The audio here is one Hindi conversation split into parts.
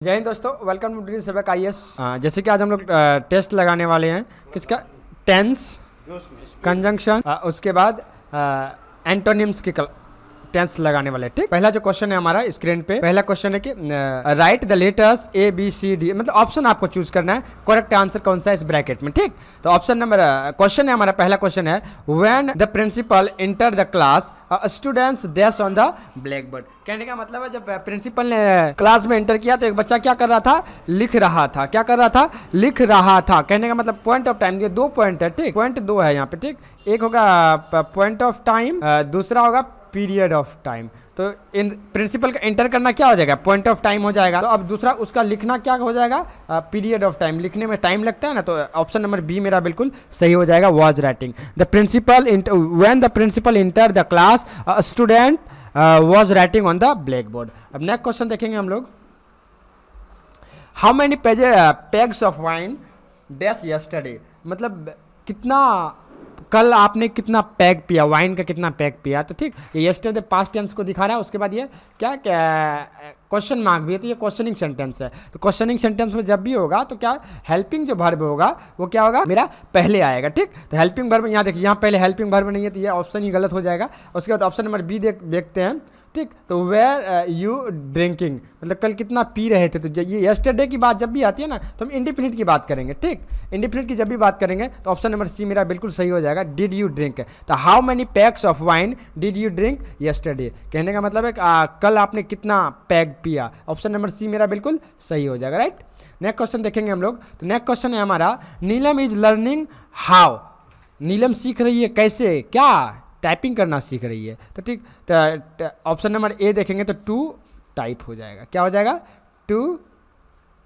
जय हिंद दोस्तों, वेलकम टू ड्रीम सेवक IAS। जैसे कि आज हम लोग टेस्ट लगाने वाले हैं किसका, टेंस, कंजंक्शन, उसके बाद एंटोनिम्स के टेंस लगाने वाले। ठीक, पहला जो क्वेश्चन है हमारा स्क्रीन पे, पहला क्वेश्चन है कि राइट द लेटर्स ABCD, मतलब ऑप्शन आपको चूज करना है, करेक्ट आंसर कौन सा है इस ब्रैकेट में। ठीक, तो ऑप्शन नंबर क्वेश्चन है हमारा, पहला क्वेश्चन है when the principal enter the class students dash on the black board. कहने का मतलब है जब प्रिंसिपल ने क्लास में एंटर किया तो एक बच्चा क्या कर रहा था, लिख रहा था। क्या कर रहा था, लिख रहा था। कहने का मतलब पॉइंट ऑफ टाइम, ये दो पॉइंट है। ठीक, पॉइंट दो है यहाँ पे। ठीक, एक होगा पॉइंट ऑफ टाइम, दूसरा होगा पीरियड ऑफ टाइम। तो इन प्रिंसिपल का एंटर करना क्या हो जाएगा, पॉइंट ऑफ टाइम हो जाएगा। तो अब दूसरा उसका लिखना क्या हो जाएगा, पीरियड ऑफ टाइम। लिखने में टाइम लगता है ना, तो ऑप्शन नंबर बी मेरा बिल्कुल सही हो जाएगा, was writing. The principal when the principal enter the class student was writing on the black board. अब नेक्स्ट क्वेश्चन देखेंगे हम लोग, how many pegs of wine dash yesterday, मतलब कितना कल आपने कितना पैग पिया, वाइन का कितना पैग पिया। तो ठीक, ये यस्टरडे पास्ट टेंस को दिखा रहा है। उसके बाद ये क्या क्वेश्चन मार्क भी है, तो ये क्वेश्चनिंग सेंटेंस है। तो क्वेश्चनिंग सेंटेंस में जब भी होगा तो क्या हेल्पिंग जो वर्ब होगा वो क्या होगा, मेरा पहले आएगा। ठीक, तो हेल्पिंग वर्ब यहाँ देखिए, यहाँ पहले हेल्पिंग वर्ब नहीं है, तो ये ऑप्शन ही गलत हो जाएगा। उसके बाद ऑप्शन नंबर बी देखते हैं। ठीक, तो वेयर यू ड्रिंकिंग, मतलब कल कितना पी रहे थे। तो ये यस्टरडे की बात जब भी आती है ना, तो हम इंडिफिनिट की बात करेंगे। ठीक, इंडिफिनिट की जब भी बात करेंगे तो ऑप्शन नंबर सी मेरा बिल्कुल सही हो जाएगा, डिड यू ड्रिंक। तो how many PACS of wine did you drink yesterday, कहने का मतलब है कल आपने कितना पैग पिया। ऑप्शन नंबर सी मेरा बिल्कुल सही हो जाएगा, राइट। नेक्स्ट क्वेश्चन देखेंगे हम लोग। तो नेक्स्ट क्वेश्चन है हमारा, नीलम इज लर्निंग हाउ, नीलम सीख रही है कैसे, क्या टाइपिंग करना सीख रही है। तो ठीक, तो ऑप्शन नंबर ए देखेंगे तो टू टाइप हो जाएगा। क्या हो जाएगा, टू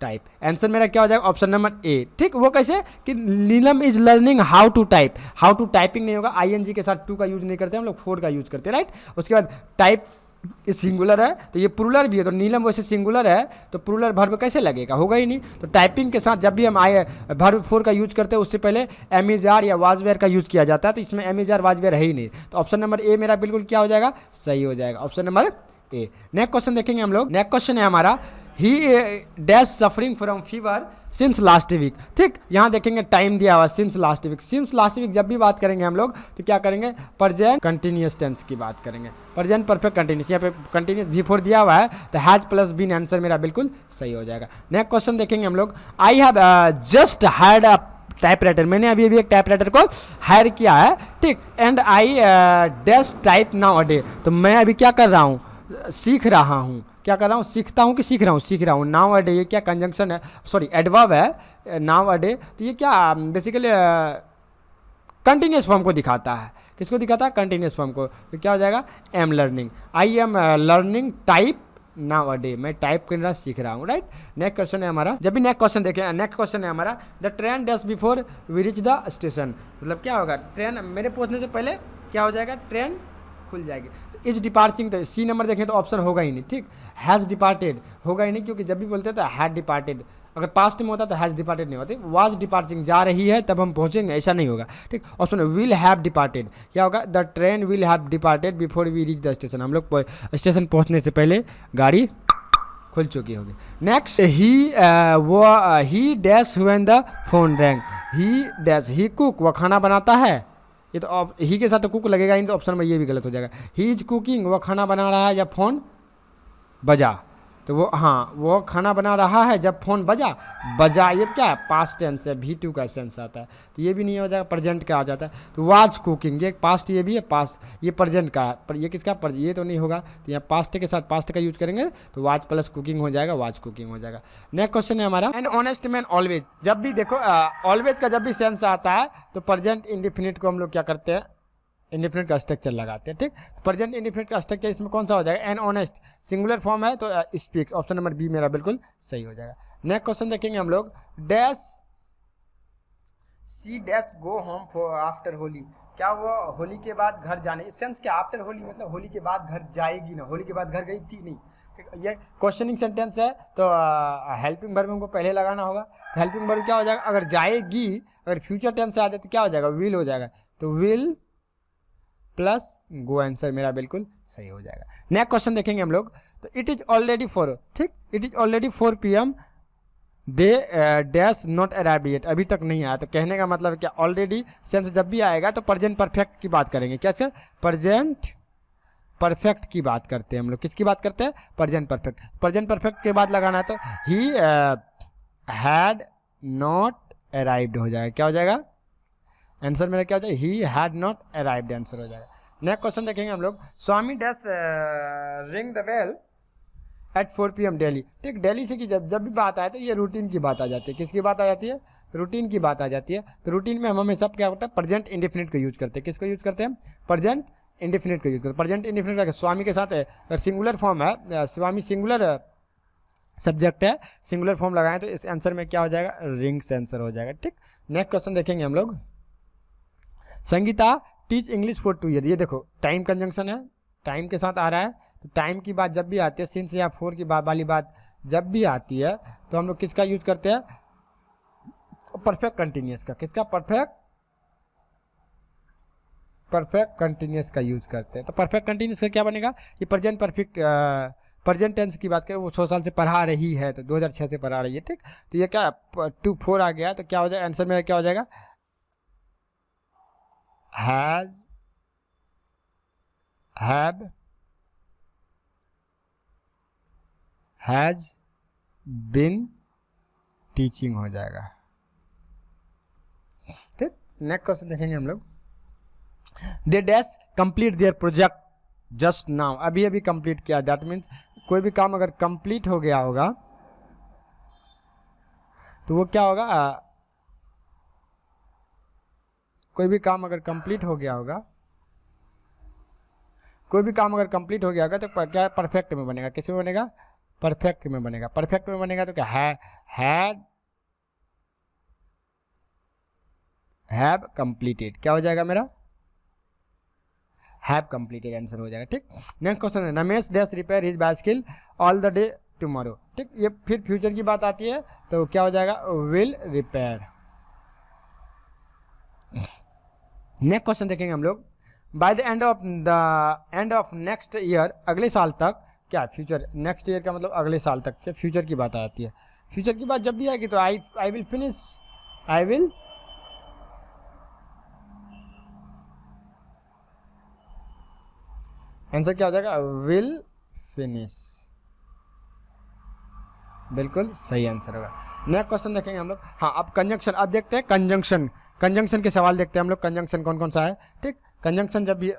टाइप। आंसर मेरा क्या हो जाएगा, ऑप्शन नंबर ए। ठीक, वो कैसे कि Neelam is learning how to type, how to typing नहीं होगा, ING के साथ टू का यूज नहीं करते हम लोग, फोर का यूज करते हैं, राइट। उसके बाद टाइप सिंगुलर है तो ये प्लूरल भी है, तो नीलम वैसे सिंगुलर है तो प्लूरल वर्ब कैसे लगेगा, होगा ही नहीं। तो टाइपिंग के साथ जब भी हम वर्ब फोर का यूज करते हैं उससे पहले एमिजार या वाजवेयर का यूज किया जाता है, तो इसमें एमिजार वाजवेयर है ही नहीं। तो ऑप्शन नंबर ए मेरा बिल्कुल क्या हो जाएगा, सही हो जाएगा, option number A. Next question देखेंगे हम लोग। नेक्स्ट क्वेश्चन है हमारा, he dash suffering from fever since last week. ठीक, यहाँ देखेंगे टाइम दिया हुआ since last week. Since last week जब भी बात करेंगे हम लोग तो क्या करेंगे, प्रेजेंट कंटिन्यूअस टेंस की बात करेंगे, प्रेजेंट परफेक्ट कंटिन्यूस। यहाँ पे कंटिन्यूस V4 दिया हुआ है, तो हैज प्लस बीन आंसर मेरा बिल्कुल सही हो जाएगा। नेक्स्ट क्वेश्चन देखेंगे हम लोग, I have just hired a typewriter, मैंने अभी एक टाइपराइटर को हायर किया है। ठीक, and I dash type now a day, तो मैं अभी क्या कर रहा हूँ, सीख रहा हूँ। क्या कर रहा हूँ, सीखता हूँ कि सीख रहा हूँ, सीख रहा हूँ। नाउ अ डे ये क्या कंजंक्शन है, सॉरी एडवर्ब है, नाउ अ डे। तो ये क्या बेसिकली कंटिन्यूस फॉर्म को दिखाता है, किसको दिखाता है, कंटिन्यूस फॉर्म को। तो क्या हो जाएगा, am learning, I am learning type now a day, मैं टाइप करना सीख रहा हूँ, राइट। नेक्स्ट क्वेश्चन है हमारा, जब भी नेक्स्ट क्वेश्चन देखें, नेक्स्ट क्वेश्चन है हमारा, the train dash before we reach the station, मतलब क्या होगा, ट्रेन मेरे पहुँचने से पहले क्या हो जाएगा, ट्रेन खुल जाएगी। तो इज डिपार्टिंग, तो सी नंबर देखें तो ऑप्शन होगा ही नहीं। ठीक, हैज़ डिपार्टेड होगा ही नहीं, क्योंकि जब भी बोलते हैं तो हैड डिपार्टेड, अगर पास्ट में होता तो हैज़ डिपार्टेड नहीं होती, वाज डिपार्टिंग जा रही है तब हम पहुंचेंगे, ऐसा नहीं होगा। ठीक, ऑप्शन विल हैव डिपार्टेड, क्या होगा, the train will have departed before we reach the station, हम लोग स्टेशन पहुंचने से पहले गाड़ी खुल चुकी होगी। Next, he dash when the phone wrong, he dash, he cook, वह खाना बनाता है। ये तो ही के साथ तो कुक लगेगा ही, तो ऑप्शन में ये भी गलत हो जाएगा। ही इज कुकिंग, वह खाना बना रहा है जब फोन बजा, तो वो हाँ वो खाना बना रहा है जब फोन बजा। बजा ये क्या है, पास्ट टेंस है, V2 का सेंस आता है, तो ये भी नहीं हो जाएगा, प्रेजेंट का आ जाता है। तो वाज कुकिंग, ये पास्ट, ये भी है पास्ट, ये प्रेजेंट का है, पर ये किसका, ये तो नहीं होगा, तो यहाँ पास्ट के साथ पास्ट का यूज करेंगे तो वाज प्लस कुकिंग हो जाएगा, वाज कुकिंग हो जाएगा। नेक्स्ट क्वेश्चन है हमारा, एन ऑनेस्ट मैन ऑलवेज, जब भी देखो ऑलवेज का जब भी सेंस आता है तो प्रेजेंट इंडिफिनिट को हम लोग क्या करते हैं, इंडिफिनिट का स्ट्रक्चर लगाते हैं। ठीक, प्रेजेंट इंडिफिनिट का स्ट्रक्चर इसमें कौन सा हो जाएगा, एन ऑनेस्ट, सिंगुलर फॉर्म है तो स्पीक्स, ऑप्शन नंबर बी मेरा बिल्कुल सही हो जाएगा। नेक्स्ट क्वेश्चन देखेंगे हम लोग, dash she dash go home for after Holi, क्या वो होली के बाद घर जाने, इस सेंस क्या, आफ्टर होली मतलब होली के बाद घर जाएगी ना, होली के बाद घर गई थी नहीं। ठीक, ये क्वेश्चनिंग सेंटेंस है तो हेल्पिंग वर्ब को पहले लगाना होगा। हेल्पिंग वर्ब क्या हो जाएगा, अगर जाएगी, अगर फ्यूचर टेंस से आ जाए तो क्या हो जाएगा, विल हो जाएगा, तो विल प्लस गो, आंसर मेरा बिल्कुल सही हो जाएगा। नेक्स्ट क्वेश्चन देखेंगे हम लोग, तो इट इज ऑलरेडी 4, ठीक, it is already 4 PM, they dash not arrive yet, अभी तक नहीं आया। तो कहने का मतलब क्या, ऑलरेडी सेंस जब भी आएगा तो प्रेजेंट परफेक्ट की बात करेंगे। क्या सर, प्रेजेंट परफेक्ट की बात करते हैं हम लोग। किसकी बात करते हैं, प्रेजेंट परफेक्ट। प्रेजेंट परफेक्ट के बाद लगाना है तो ही हैड नॉट अराइव्ड हो जाएगा। क्या हो जाएगा, आंसर मेरा क्या हो जाएगा, he had not arrived, answer हो जाएगा। नेक्स्ट क्वेश्चन देखेंगे हम लोग, Swami dash ring the bell at 4 PM daily, ठीक, डेली से कि जब भी बात आए तो ये रूटीन की बात आ जाती है। किसकी बात आ जाती है, रूटीन की बात आ जाती है। तो रूटीन में हम हमेशा क्या होता है, प्रेजेंट इंडेफिनिट को यूज करते हैं। किसको यूज करते हैं, प्रेजेंट इंडेफिनिट को यूज करते हैं। प्रेजेंट इंडेफिनिट का स्वामी के साथ अगर सिंगुलर फॉर्म है, स्वामी सिंगुलर सब्जेक्ट है, सिंगुलर फॉर्म लगाएं तो इस आंसर में क्या हो जाएगा, रिंग्स आंसर हो जाएगा, ठीक। नेक्स्ट क्वेश्चन देखेंगे हम लोग, Sangeeta teach English for 2 year. ये देखो टाइम कंजंक्शन है, टाइम के साथ आ रहा है, तो टाइम की बात जब भी आती है, सिंस या फोर की बात वाली बात जब भी आती है तो हम लोग किसका यूज करते हैं, परफेक्ट कंटिन्यूस का। किसका, परफेक्ट कंटिन्यूस का यूज करते हैं। तो परफेक्ट कंटिन्यूस का क्या बनेगा, ये प्रेजेंट परफेक्ट प्रेजेंट टेंस की बात करें, वो 100 साल से पढ़ा रही है, तो 2006 से पढ़ा रही है, ठीक। तो ये क्या 2 4 आ गया, तो क्या हो जाएगा, आंसर मेरा क्या हो जाएगा, हैज बिन टीचिंग हो जाएगा, ठीक। नेक्स्ट क्वेश्चन देखेंगे हम लोग, they dash complete their project just now, अभी अभी कंप्लीट किया। दैट मीन्स कोई भी काम अगर कंप्लीट हो गया होगा तो वो क्या होगा, कोई भी काम अगर कंप्लीट हो गया होगा, कोई भी काम अगर कंप्लीट हो गया होगा तो क्या परफेक्ट में बनेगा, किस में बनेगा, परफेक्ट में बनेगा। परफेक्ट में बनेगा तो क्या हैव कंप्लीटेड, क्या हो जाएगा मेरा, हैव कंप्लीटेड, आंसर हो जाएगा, ठीक। नेक्स्ट क्वेश्चन है, Ramesh dash repair his bicycle all the day tomorrow, ठीक। ये फिर फ्यूचर की बात आती है तो क्या हो जाएगा, विल रिपेयर। नेक्स्ट क्वेश्चन देखेंगे हम लोग, by the end of next year, अगले साल तक, क्या फ्यूचर, नेक्स्ट ईयर का मतलब अगले साल तक, क्या फ्यूचर की बात आती है। फ्यूचर की बात जब भी आएगी तो I will finish, I will answer क्या हो जाएगा, विल फिनिश, बिल्कुल सही आंसर होगा। नेक्स्ट क्वेश्चन देखेंगे हम लोग, हाँ अब कंजंक्शन, अब देखते हैं कंजंक्शन के सवाल देखते हैं हम लोग, कंजंक्शन कौन कौन सा है, ठीक। कंजंक्शन जब भी,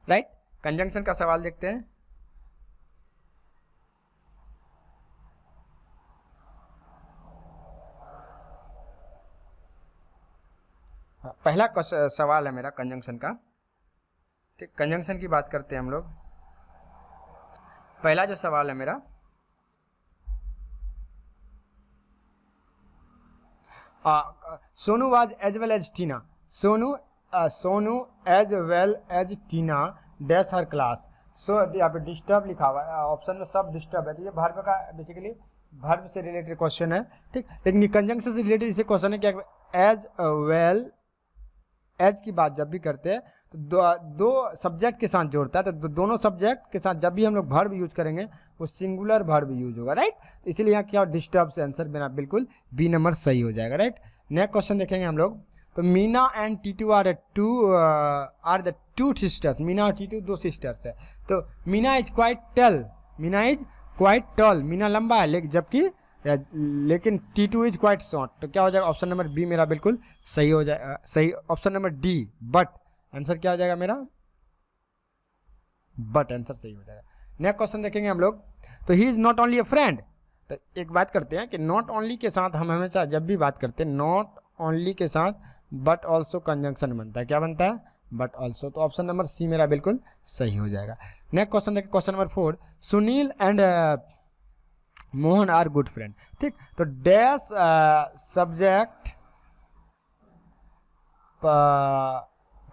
राइट, कंजंक्शन का सवाल देखते हैं। पहला सवाल है मेरा कंजंक्शन का, ठीक। कंजंक्शन की बात करते हैं हम लोग। पहला जो सवाल है मेरा, Sonu was as well as Tina, Sonu as well as Tina dash her class. So यहाँ पे डिस्टर्ब लिखा हुआ है, ऑप्शन में सब डिस्टर्ब है, तो ये वर्ब का बेसिकली वर्ब से रिलेटेड क्वेश्चन है, ठीक। लेकिन कंजंक्शन से रिलेटेड इसे क्वेश्चन है कि एज वेल एज की बात जब भी करते हैं तो दो सब्जेक्ट के साथ जोड़ता है, तो दोनों सब्जेक्ट के साथ जब भी हम लोग वर्ब यूज करेंगे वो सिंगुलर वर्ब यूज होगा, राइट। तो इसीलिए यहाँ क्या डिस्टर्ब से आंसर मेरा बिल्कुल बी नंबर सही हो जाएगा, राइट। नेक्स्ट क्वेश्चन देखेंगे हम लोग, तो Meena and Titu are the two sisters, Meena और टीटू 2 सिस्टर्स है। तो Meena is quite tall, Meena लंबा है लेकिन टीटू इज क्वाइट शॉर्ट, तो क्या हो जाएगा, ऑप्शन नंबर बी मेरा बिल्कुल सही हो जाएगा, सही। Option number D but, answer क्या हो जाएगा मेरा, बट, आंसर सही हो जाएगा। नेक्स्ट क्वेश्चन देखेंगे हम लोग, तो he is not only a friend. तो एक बात करते हैं कि नॉट ओनली के साथ हम हमेशा जब भी बात करते हैं नॉट ओनली के साथ बट ऑल्सो कंजंक्शन बनता है, क्या बनता है, बट ऑल्सो। तो ऑप्शन नंबर सी मेरा बिल्कुल सही हो जाएगा। नेक्स्ट क्वेश्चन देखिए, question number 4, Sunil and Mohan are good friend, ठीक। तो डैश सब्जेक्ट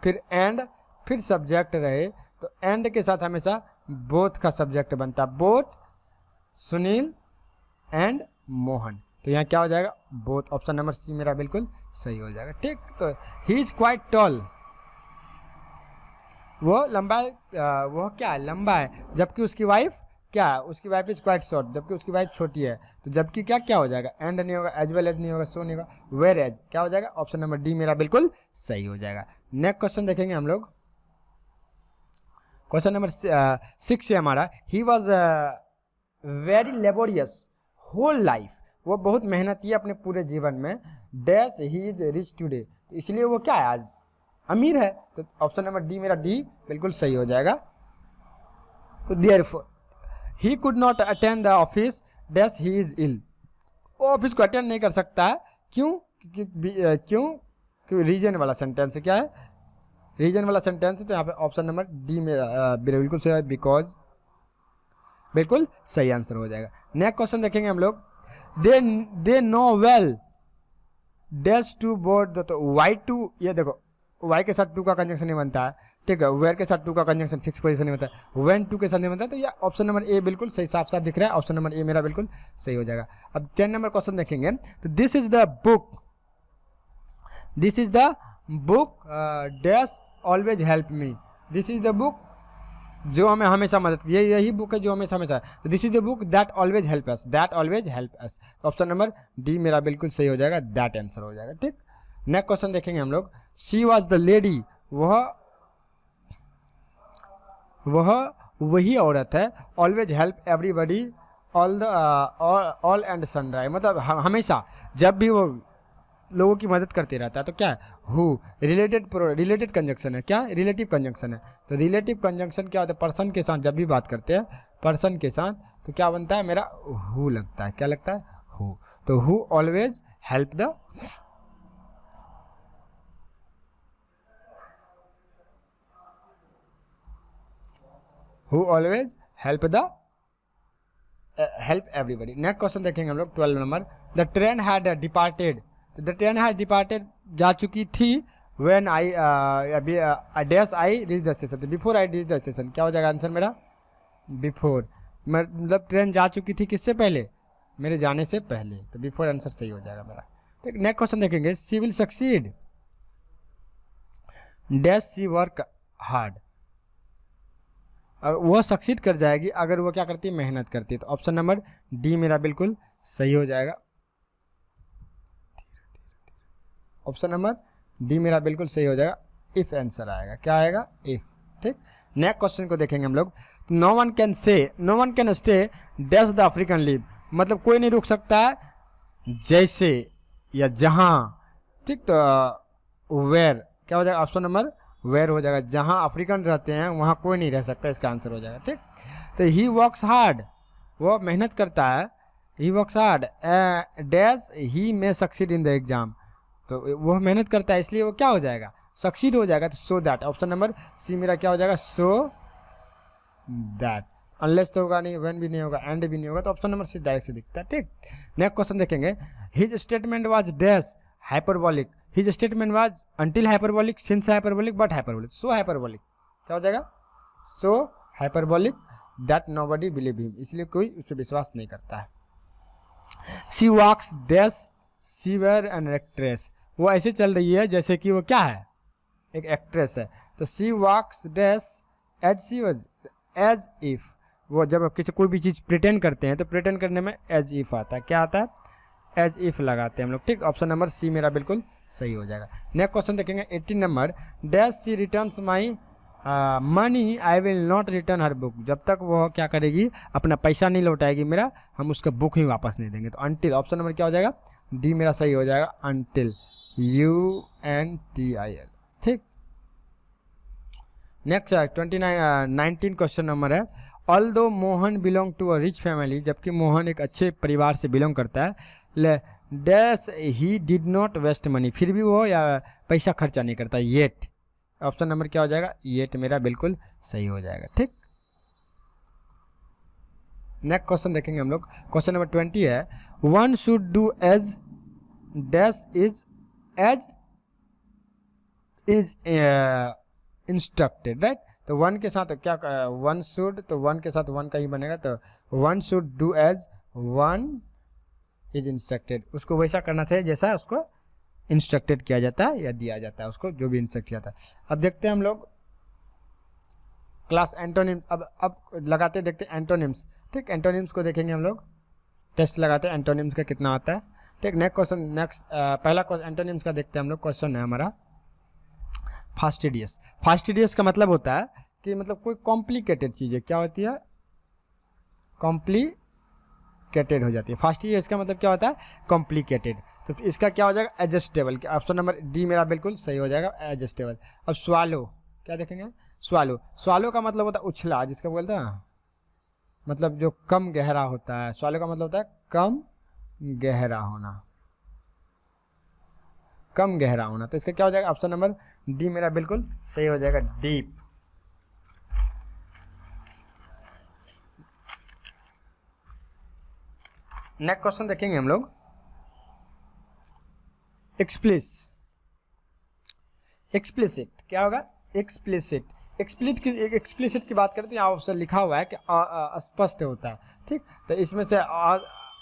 फिर एंड फिर सब्जेक्ट रहे, तो एंड के साथ हमेशा बोथ का सब्जेक्ट बनता है, बोथ सुनील एंड मोहन। तो यहाँ क्या हो जाएगा, बोथ, ऑप्शन नंबर सी मेरा बिल्कुल सही हो जाएगा, ठीक। तो ही इज क्वाइट टॉल, वो लंबा है, वो क्या है, लंबा है, जबकि उसकी वाइफ क्या है, उसकी वाइफ इज क्वाइट शॉर्ट, जबकि उसकी वाइफ छोटी है। तो जबकि क्या क्या हो जाएगा, एंड नहीं होगा, एज वेल एज नहीं होगा, सो नहीं होगा, वेर एज क्या हो जाएगा, ऑप्शन नंबर डी मेरा बिल्कुल सही हो जाएगा। नेक्स्ट क्वेश्चन देखेंगे हम लोग, क्वेश्चन नंबर 6 है हमारा। He was very laborious whole life, वो बहुत मेहनती है अपने पूरे जीवन में, dash he is rich today, इसलिए वो क्या है, आज अमीर है। तो ऑप्शन नंबर डी मेरा डी बिल्कुल सही हो जाएगा। तो therefore he could not attend the office dash he is ill, वो ऑफिस को अटेंड नहीं कर सकता है, क्यों, क्यों रीजन वाला सेंटेंस है, क्या है, रीजन वाला सेंटेंस है। तो यहाँ पे ऑप्शन नंबर डी मेरा बिल्कुल सही है, बिकॉज बिल्कुल सही आंसर हो जाएगा। नेक्स्ट क्वेश्चन देखेंगे हम लोग, they know well dash to board, तो वाई टू, ये देखो वाई के साथ टू का कंजंक्शन नहीं बनता है, ठीक है, वेयर के साथ टू का कंजंक्शन फिक्स पोजीशन नहीं बनता है, व्हेन टू के साथ नहीं बनता है। तो ये ऑप्शन नंबर ए बिल्कुल सही साफ साफ दिख रहा है, ऑप्शन नंबर ए मेरा बिल्कुल सही हो जाएगा। अब 10 नंबर क्वेश्चन देखेंगे, तो this is the book dash always help me, this is the book जो हमें हमेशा मदद, ये यही बुक है जो हमेशा तो this is the book that always help us, that always help us. Option number D मेरा बिल्कुल सही हो जाएगा, दैट आंसर हो जाएगा, ठीक। नेक्स्ट क्वेश्चन देखेंगे हम लोग, शी वॉज द लेडी, वही औरत है, always help everybody all and sunrise, मतलब हमेशा जब भी वो लोगों की मदद करते रहता है। तो क्या है, हु रिलेटेड कंजंक्शन है, क्या रिलेटिव कंजंक्शन है। तो रिलेटिव कंजंक्शन क्या होता है, पर्सन के साथ जब भी बात करते हैं पर्सन के साथ, तो क्या बनता है मेरा, हु लगता है, क्या लगता है, हु। तो who always help the, who always help everybody. Next question देखेंगे हम लोग 12 number, the train had departed, the train had departed जा चुकी थी, when I dash I reach the station, before I reach the station, क्या हो जाएगा आंसर मेरा, बिफोर, मतलब ट्रेन जा चुकी थी किससे पहले, मेरे जाने से पहले, तो बिफोर आंसर सही हो जाएगा मेरा। ठीक, नेक्स्ट क्वेश्चन देखेंगे, she will succeed dash she work hard, वो सक्सीड कर जाएगी अगर वो क्या करती है, मेहनत करती है। तो ऑप्शन नंबर डी मेरा बिल्कुल सही हो जाएगा, ऑप्शन नंबर डी मेरा बिल्कुल सही हो जाएगा, इफ आंसर आएगा, क्या आएगा, इफ। ठीक, नेक्स्ट क्वेश्चन को देखेंगे हम लोग, no one can stay dash the African leave, मतलब कोई नहीं रुक सकता है जैसे या जहाँ, ठीक। तो वेयर क्या हो जाएगा, ऑप्शन नंबर वेयर हो जाएगा, जहाँ अफ्रीकन रहते हैं वहाँ कोई नहीं रह सकता, इसका आंसर हो जाएगा। ठीक, तो ही वर्क्स हार्ड, वो मेहनत करता है, he works hard dash he may succeed in the exam, तो वो मेहनत करता है इसलिए वो क्या हो जाएगा, सक्सीड हो जाएगा। तो so that, option number C मेरा क्या हो जाएगा, सो दैट। अनलेस तो होगा नहीं, व्हेन भी नहीं होगा, एंड भी नहीं होगा, तो ऑप्शन नंबर सी डायरेक्ट से दिखता है। ठीक, नेक्स्ट क्वेश्चन देखेंगे, his statement was dash hyperbolic, his statement was until hyperbolic, since hyperbolic, but hyperbolic, so hyperbolic, क्या हो जाएगा, so hyperbolic that nobody believe him, इसलिए कोई उस पर विश्वास नहीं करता है। She walks dash she were an actress, वो ऐसे चल रही है जैसे कि वो क्या है, एक एक्ट्रेस है। तो she walks dash as she was as if, वो जब किसी कोई भी चीज़ प्रिटेंड करते हैं तो प्रिटेंड करने में एज इफ आता है, क्या आता है, एज इफ लगाते हैं हम लोग। ठीक, ऑप्शन नंबर सी मेरा बिल्कुल सही हो जाएगा। नेक्स्ट क्वेश्चन देखेंगे 18 number, dash she returns my money I will not return her book, जब तक वो क्या करेगी, अपना पैसा नहीं लौटाएगी मेरा, हम उसका बुक ही वापस नहीं देंगे। तो अनटिल, ऑप्शन नंबर क्या हो जाएगा, डी मेरा सही हो जाएगा, अनटिल, UNTIL। ठीक, नेक्स्ट 19 क्वेश्चन नंबर है, although Mohan belong to a rich family, जबकि मोहन एक अच्छे परिवार से बिलोंग करता है, dash he did not waste money, फिर भी वो या पैसा खर्चा नहीं करता, येट, ऑप्शन नंबर क्या हो जाएगा, येट मेरा बिल्कुल सही हो जाएगा। ठीक, नेक्स्ट क्वेश्चन देखेंगे हम लोग, क्वेश्चन नंबर 20 है, one should do as dash is as instructed, right. तो वन के साथ क्या, वन शुड, तो वन के साथ वन का ही बनेगा, तो one should do as one is instructed, उसको वैसा करना चाहिए जैसा उसको इंस्ट्रक्टेड किया जाता है या दिया जाता है, उसको जो भी इंस्ट्रक्ट किया जाता है। अब देखते हैं हम लोग क्लास एंटोनिम, अब लगाते देखते एंटोनिम्स। ठीक, एंटोनिम्स को देखेंगे हम लोग, टेस्ट लगाते हैं एंटोनिम्स का कितना आता है। ठीक, नेक्स्ट क्वेश्चन, पहला क्वेश्चन एंटोनिम्स का देखते हैं हम लोग। क्वेश्चन है हमारा फास्टिडियस। फास्टिडियस का मतलब होता है कि मतलब कोई कॉम्प्लिकेटेड चीज़ें क्या होती है, कॉम्प्लिकेटेड हो जाती है। फास्टिडियस का मतलब क्या होता है, कॉम्प्लिकेटेड। तो इसका क्या हो जाएगा, एडजस्टेबल। ऑप्शन नंबर डी मेरा बिल्कुल सही हो जाएगा, एडजस्टेबल। अब स्वालो, क्या देखेंगे, स्वालो। स्वालो का मतलब होता है उछला, जिसका बोलते हैं मतलब जो कम गहरा होता है। स्वालो का मतलब होता है कम गहरा होना, कम गहरा होना। तो इसका क्या हो जाएगा, ऑप्शन नंबर डी मेरा बिल्कुल सही हो जाएगा, डीप। नेक्स्ट क्वेश्चन देखेंगे हम लोग, एक्सप्लिसिट। क्या होगा, एक्सप्लिसिट। एक्सप्लिसिट की बात करें तो यहाँ ऑप्शन लिखा हुआ है कि अस्पष्ट होता है। ठीक, तो इसमें से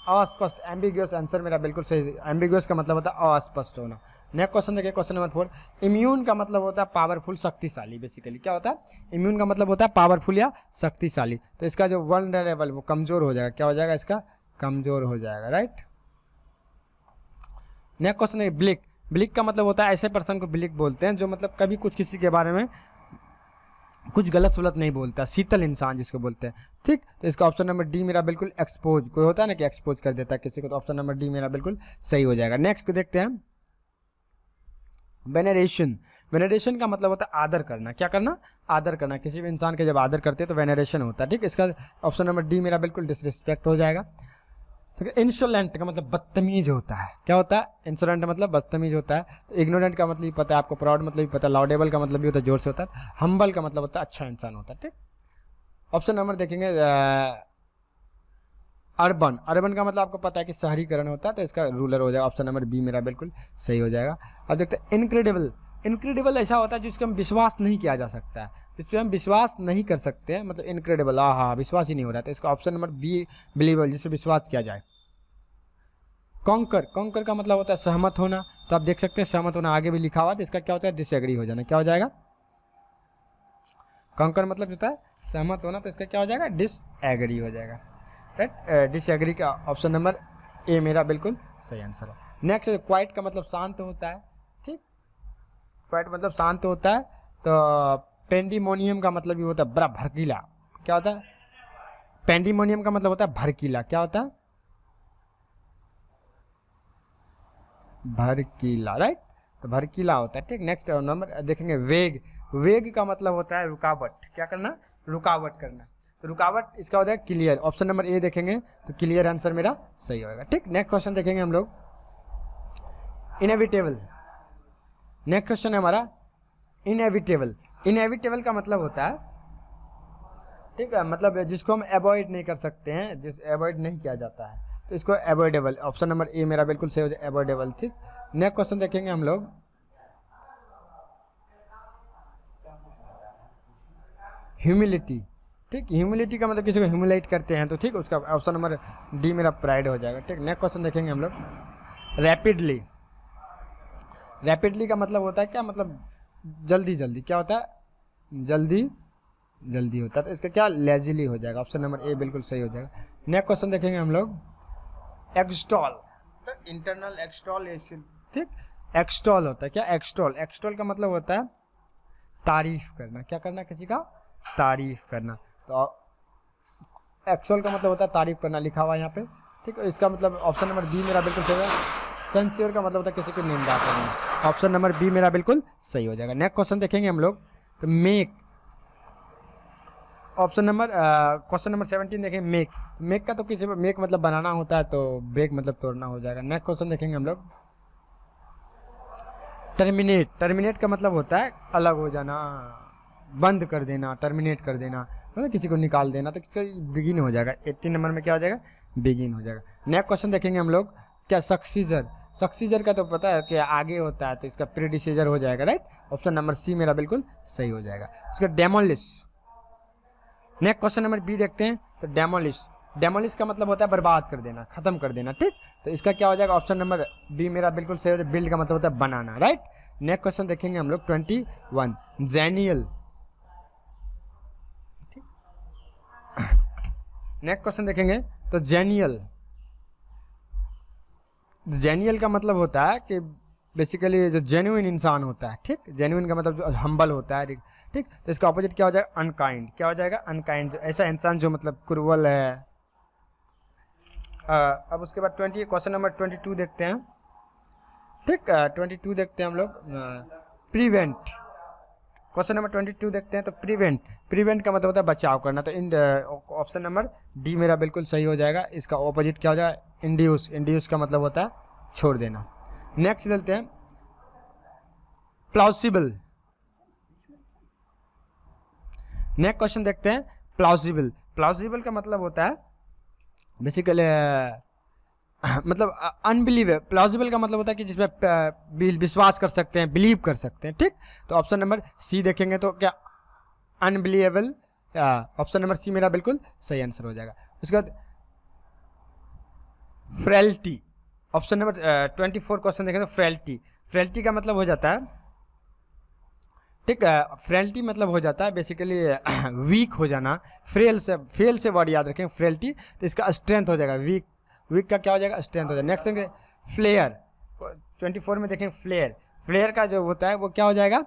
अस्पष्ट, एम्बिग्यूअस आंसर मेरा बिल्कुल सही। एम्बिग्यूअस का मतलब होता है अस्पष्ट होना। नेक्स्ट क्वेश्चन देखिए, क्वेश्चन नंबर 4। इम्यून का मतलब होता है पावरफुल, शक्तिशाली। बेसिकली क्या होता है, इम्यून का मतलब होता है पावरफुल या शक्तिशाली। तो इसका जो वल्नरेबल वो कमजोर हो जाएगा, क्या हो जाएगा, इसका कमजोर हो जाएगा, राइट। नेक्स्ट क्वेश्चन है ब्लिक। ब्लिक का मतलब होता है ऐसे पर्सन को ब्लिक बोलते हैं जो मतलब कभी कुछ किसी के बारे में कुछ गलत सलत नहीं बोलता, शीतल इंसान जिसको बोलते हैं। ठीक, तो इसका ऑप्शन नंबर डी मेरा बिल्कुल, एक्सपोज। कोई होता है ना कि एक्सपोज कर देता है किसी को, तो ऑप्शन नंबर डी मेरा बिल्कुल सही हो जाएगा। नेक्स्ट को देखते हैं, वेनरेशन। वेनरेशन का मतलब होता है आदर करना। क्या करना, आदर करना। किसी भी इंसान के जब आदर करते हैं तो वेनरेशन होता है। ठीक, इसका ऑप्शन नंबर डी मेरा बिल्कुल डिसरिस्पेक्ट हो जाएगा। ठीक है, इंसोलेंट का मतलब बदतमीज होता है। क्या होता है, इंसोलेंट मतलब बदतमीज होता है। तो इग्नोरेंट का मतलब पता है आपको, प्राउड मतलब भी पता है, लाउडेबल का मतलब भी होता है जोर से होता है, हम्बल का मतलब होता है अच्छा इंसान होता है। ठीक, ऑप्शन नंबर देखेंगे अर्बन। अर्बन का मतलब आपको पता है कि शहरीकरण होता है, तो इसका रूलर हो जाएगा। ऑप्शन नंबर बी मेरा बिल्कुल सही हो जाएगा। अब देखते हैं इनक्रेडिबल। इनक्रेडिबल ऐसा होता है जिसके हम विश्वास नहीं किया जा सकता है, इस पर हम विश्वास नहीं कर सकते हैं, मतलब इनक्रेडिबल, हाँ विश्वास ही नहीं हो रहा है। तो इसका ऑप्शन नंबर बी बिलीवेबल, जिससे विश्वास किया जाए। कॉन्कर। कॉन्कर का मतलब होता है सहमत होना। तो आप देख सकते हैं सहमत होना आगे भी लिखा हुआ, तो इसका क्या होता है, डिसएग्री हो जाना। क्या हो जाएगा, कॉन्कर मतलब होता है सहमत होना, तो इसका क्या हो जाएगा, डिसएग्री हो जाएगा, राइट। डिसएग्री का ऑप्शन नंबर ए मेरा बिल्कुल सही आंसर है। नेक्स्ट, क्वाइट का मतलब शांत होता है। ठीक, क्वाइट मतलब शांत होता है। तो पेंडिमोनियम का मतलब ये होता है बड़ा भड़कीला। क्या होता है, पेंडिमोनियम का मतलब होता है भड़कीला। क्या होता है, भड़कीला, राइट। तो भड़कीला होता है। ठीक, नेक्स्ट नंबर देखेंगे वेग। वेग का मतलब होता है रुकावट। क्या करना, रुकावट करना। तो रुकावट इसका होता है क्लियर। ऑप्शन नंबर ए देखेंगे तो क्लियर आंसर मेरा सही होगा। ठीक, नेक्स्ट क्वेश्चन देखेंगे हम लोग, इनएविटेबल। नेक्स्ट क्वेश्चन है हमारा इनएविटेबल। इनएविटेबल का मतलब होता है, ठीक है, मतलब जिसको हम अवॉइड नहीं कर सकते हैं, जिस अवॉइड नहीं किया जाता है, तो इसको अवॉइडेबल। ऑप्शन नंबर ए मेरा बिल्कुल सही हो जाए, अवॉइडेबल। ठीक, नेक्स्ट क्वेश्चन देखेंगे हम लोग, ह्यूमिलिटी। ठीक, ह्यूमिलिटी का मतलब किसी को ह्यूमिलेट करते हैं, तो ठीक, उसका ऑप्शन नंबर डी मेरा प्राइड हो जाएगा। ठीक, नेक्स्ट क्वेश्चन देखेंगे हम लोग, रैपिडली। रैपिडली का मतलब होता है क्या, मतलब जल्दी जल्दी। क्या होता है, जल्दी जल्दी होता है, तो इसका क्या, लेजिली हो जाएगा। ऑप्शन नंबर ए बिल्कुल सही हो जाएगा। नेक्स्ट क्वेश्चन देखेंगे हम लोग, एक्सटॉल। तो इंटरनल एक्सटॉलेशन। ठीक, एक्सटॉल होता है क्या, एक्सटॉल। एक्सटॉल का मतलब होता है तारीफ करना। क्या करना, किसी का तारीफ करना। तो एक्सटॉल का मतलब होता है तारीफ करना, लिखा हुआ है यहाँ पे। ठीक, इसका मतलब ऑप्शन नंबर बी मेरा बिल्कुल सही है। सेंसियर का मतलब होता है किसी को निंदा करना। ऑप्शन नंबर बी मेरा बिल्कुल सही हो जाएगा। नेक्स्ट क्वेश्चन देखेंगे हम लोग, तो make. Option number question number 17 देखें, मेक। मेक का तो किसी मेक मतलब बनाना होता है, तो ब्रेक मतलब तोड़ना हो जाएगा। नेक्स्ट क्वेश्चन देखेंगे हम लोग, टर्मिनेट। टर्मिनेट का मतलब होता है अलग हो जाना, बंद कर देना, टर्मिनेट कर देना, मतलब किसी को निकाल देना। तो किसका बिगिन हो जाएगा, 18 नंबर में क्या हो जाएगा, बिगिन हो जाएगा। नेक्स्ट क्वेश्चन देखेंगे हम लोग, क्या सक्सीजर। सक्सीजर का तो पता है कि आगे होता है, तो इसका प्रीडिसीजर हो जाएगा, राइट। ऑप्शन नंबर सी मेरा बिल्कुल सही हो जाएगा। उसका demolish. Next question number B देखते हैं, तो डेमोलिश। डेमोलिश का मतलब होता है बर्बाद कर देना, खत्म कर देना। ठीक, तो इसका क्या हो जाएगा, ऑप्शन नंबर बी मेरा बिल्कुल सही हो जाएगा। बिल्ड का मतलब होता है बनाना, राइट। नेक्स्ट क्वेश्चन देखेंगे हम लोग 21, जेनियल। नेक्स्ट क्वेश्चन देखेंगे तो जेनियल। जेनियल का मतलब होता है कि बेसिकली जो जेन्युइन इंसान होता है, ठीक। जेन्युइन का मतलब जो हम्बल होता है, ठीक। तो इसका ऑपोजिट क्या हो जाएगा? अनकाइंड। क्या हो जाएगा? अनकाइंड, जो ऐसा इंसान जो मतलब क्रूअल है। अब उसके बाद क्वेश्चन नंबर 22 देखते हैं, ठीक। 22 देखते हैं हम लोग, प्रिवेंट। क्वेश्चन नंबर 22 देखते हैं तो प्रिवेंट का मतलब होता है बचाव करना। तो इन ऑप्शन नंबर डी मेरा बिल्कुल सही हो जाएगा। इसका ऑपोजिट क्या हो जाएगा? इंड्यूस का मतलब होता है छोड़ देना। नेक्स्ट चलते हैं प्लॉसिबल। नेक्स्ट क्वेश्चन देखते हैं प्लॉसिबल का मतलब होता है बेसिकली मतलब अनबिलीव। प्लॉजिबल का मतलब होता है कि जिसमें विश्वास कर सकते हैं, बिलीव कर सकते हैं, ठीक। तो ऑप्शन नंबर सी देखेंगे तो क्या अनबिलीवेबल। ऑप्शन नंबर सी मेरा बिल्कुल सही आंसर हो जाएगा। उसके बाद फ्रेलिटी। ऑप्शन नंबर 24 क्वेश्चन देखें तो फ्रेलिटी का मतलब हो जाता है, ठीक है। फ्रेलिटी मतलब हो जाता है बेसिकली वीक हो जाना। फेल से वर्ड याद रखें, फ्रेलिटी। तो इसका स्ट्रेंथ हो जाएगा वीक का क्या हो जाएगा? स्ट्रेंथ हो जाएगा। नेक्स्ट देखेंगे फ्लेयर। 24 में देखें फ्लेयर का जो होता है वो क्या हो जाएगा?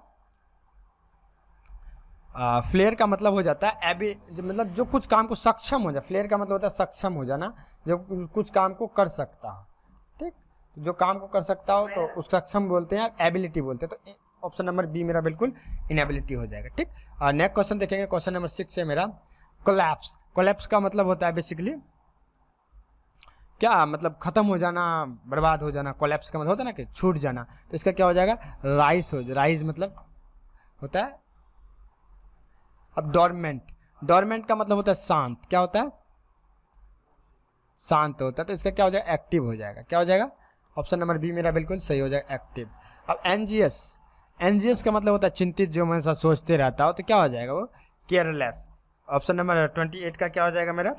फ्लेयर का मतलब हो जाता है मतलब जो कुछ काम को सक्षम हो जाए। फ्लेयर का मतलब होता है सक्षम हो जाना, जो कुछ काम को कर सकता हो, ठीक। जो काम को कर सकता हो तो उस सक्षम बोलते हैं, एबिलिटी बोलते हैं। तो ऑप्शन नंबर बी मेरा बिल्कुल इनएबिलिटी हो जाएगा, ठीक। नेक्स्ट क्वेश्चन देखेंगे, क्वेश्चन नंबर 6 है मेरा कोलैप्स का मतलब होता है बेसिकली क्या? मतलब खत्म हो जाना, बर्बाद हो जाना। कोलैप्स का मतलब होता है ना कि छूट जाना। तो इसका क्या हो जाएगा? राइज मतलब होता है। अब डॉर्मेंट का मतलब होता है शांत। क्या होता है? शांत होता है। तो इसका क्या हो जाएगा? एक्टिव हो जाएगा। क्या हो जाएगा? ऑप्शन नंबर बी मेरा बिल्कुल सही हो जाएगा, एक्टिव। अब एनजियस का मतलब होता है चिंतित, जो हमेशा सोचते रहता हो। तो क्या हो जाएगा वो? केयरलेस। ऑप्शन नंबर 28 का क्या हो जाएगा मेरा?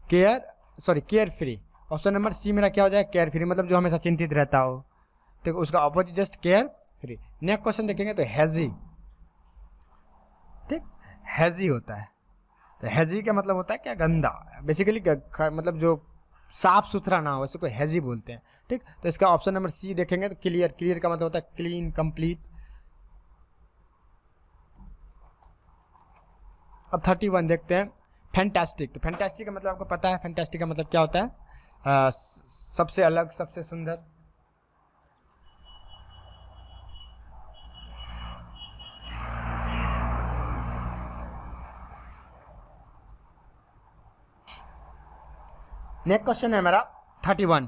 Carefree. Option number C मेरा क्या हो जाएगा? केयर फ्री मतलब जो हमेशा चिंतित रहता हो, ठीक। उसका opposite just care free. Next question देखेंगे तो हैजी, ठीक। हैजी होता है। तो हैजी का मतलब होता है क्या? गंदा, बेसिकली मतलब जो साफ सुथरा ना हो, वैसे कोई हैजी बोलते हैं, ठीक। तो इसका ऑप्शन नंबर सी देखेंगे तो क्लियर का मतलब होता है क्लीन, कंप्लीट। अब 31 देखते हैं फैंटास्टिक। तो फैंटास्टिक का मतलब आपको पता है, फैंटास्टिक का मतलब क्या होता है? सबसे अलग, सबसे सुंदर। नेक्स्ट क्वेश्चन है मेरा 31